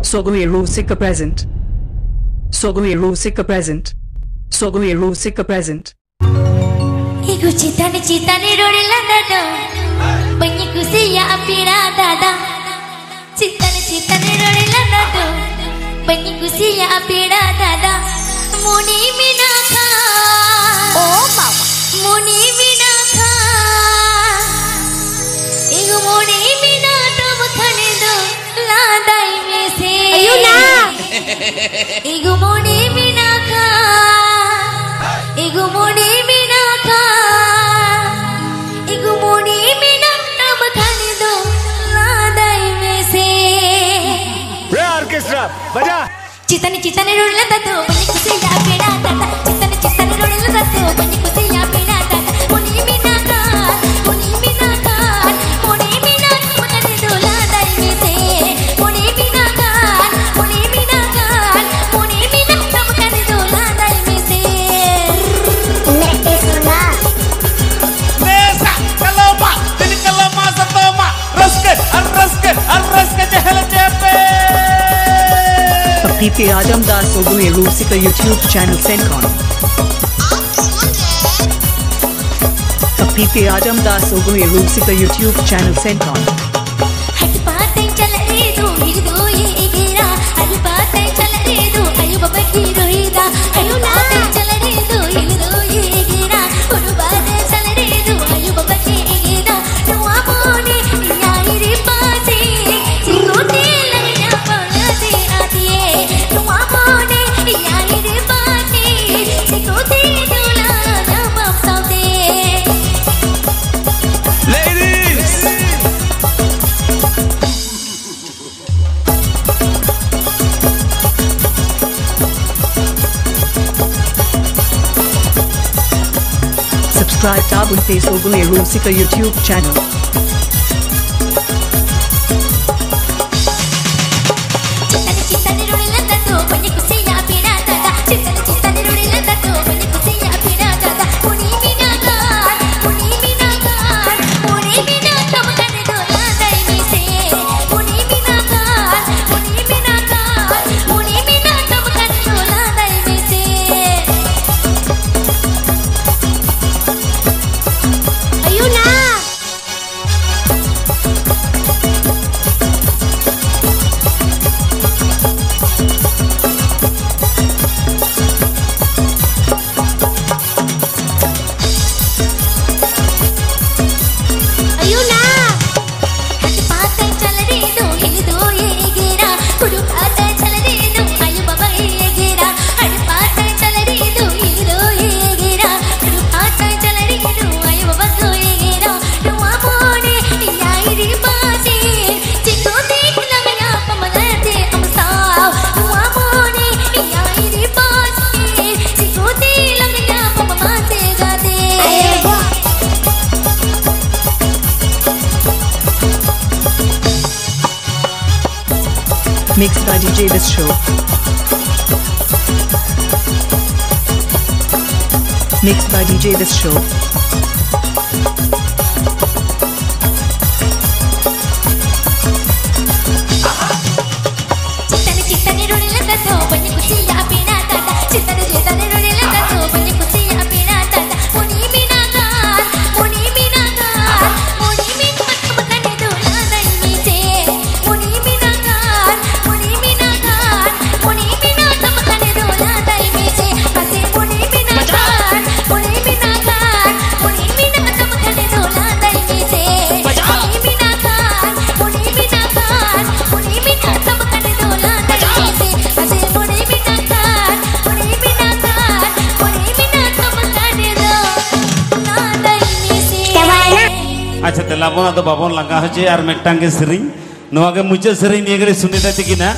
Sogai Rusika present. Sogai Rusika present. Sogai Rusika present. Iku Chitan Chitan Ror Sunita Banyak usia apira dada. Chitan Chitan Ror Sunita Banyak usia apira dada. Muni minaka. Oh mama. Muni minaka. Iku muni minaka mukhane do ladai me se. Ayuna. Iku muni minaka. Iku muni minaka. Iku muni minaka mukhane do ladai me se. Orchestra, baja. Chitan Chitan Ror Sunita banyak usia apira dada. Chitan Chitan Ror Sunita banyak usia apira dada. Muni minaka. Muni minaka. Muni minaka mukhane do ladai me se. Muni minaka. Muni minaka. Muni minaka mukhane do ladai me se. Nesa, kaloma, jadi kaloma satoma. Raske jahel jepe. PP Ajamdas Sogai Rusika YouTube channel Sencon. PP Ajamdas Sogai Rusika YouTube channel Sencon. हट बातें चल रही दो हिल दो ये गिरा. हट बातें चल रही दो आयु बाबा की रोहिदा. हट बातें चल रही दो हिल दो ये गिरा. हट बातें चल रही दो आयु बाबा की गिरा. नुआ मोने याई रे पासे सिरोटे लगना पौना से आती है. नुआ मोने याई रे पासे सिरोटे डोला ना मापसा दे. Ladies, Subscribe Tabun Pe Sogai Rusika YouTube channel. Chitan Chitan Ror Sunita banyak usia apira dada. Chitan Chitan Ror Sunita banyak usia apira dada. Muni minaka. Muni minaka. Muni minaka mukhane do ladai me se. Muni minaka. Muni minaka. Muni minaka mukhane do ladai me se. Ayuna. Ayuna. हट बातें चल रही दो हिल दो ये गिरा. कुड़ू बातें चल रही दो आयु बाबा ये गिरा. हट बातें चल रही दो हिल दो ये गिरा. कुड़ू बातें चल रही दो आयु बाबा को ये गिरा. नुआ मोने याई रे पासे चितो देख लगया पमले दे अमसाव. नुआ मोने याई रे पासे चितो दे लगया पममा से गाते. Mixed by DJ This Show. Mixed by DJ This Show. Chitan Chitan Ror Sunita banyak usia apira dada. Chitan Chitan Ror Sunita banyak usia apira dada. Muni minaka. Muni minaka. Muni minaka mukhane do ladai me se. Muni minaka. Muni minaka. Muni minaka mukhane do ladai me se. Ase muni minaka. Muni minaka. Muni minaka mukhane do ladai me se. Muni minaka. Muni minaka. Muni minaka mukhane do ladai me se. Ase muni minaka. Muni minaka. Muni minaka mukhane do ladai me se. अच्छा तेलाबोन आदो बाबोन लगा हो जे are मेक्टांग के सरिंग नोआ के मुझे सरिंग निये करे सुनीता तिकिना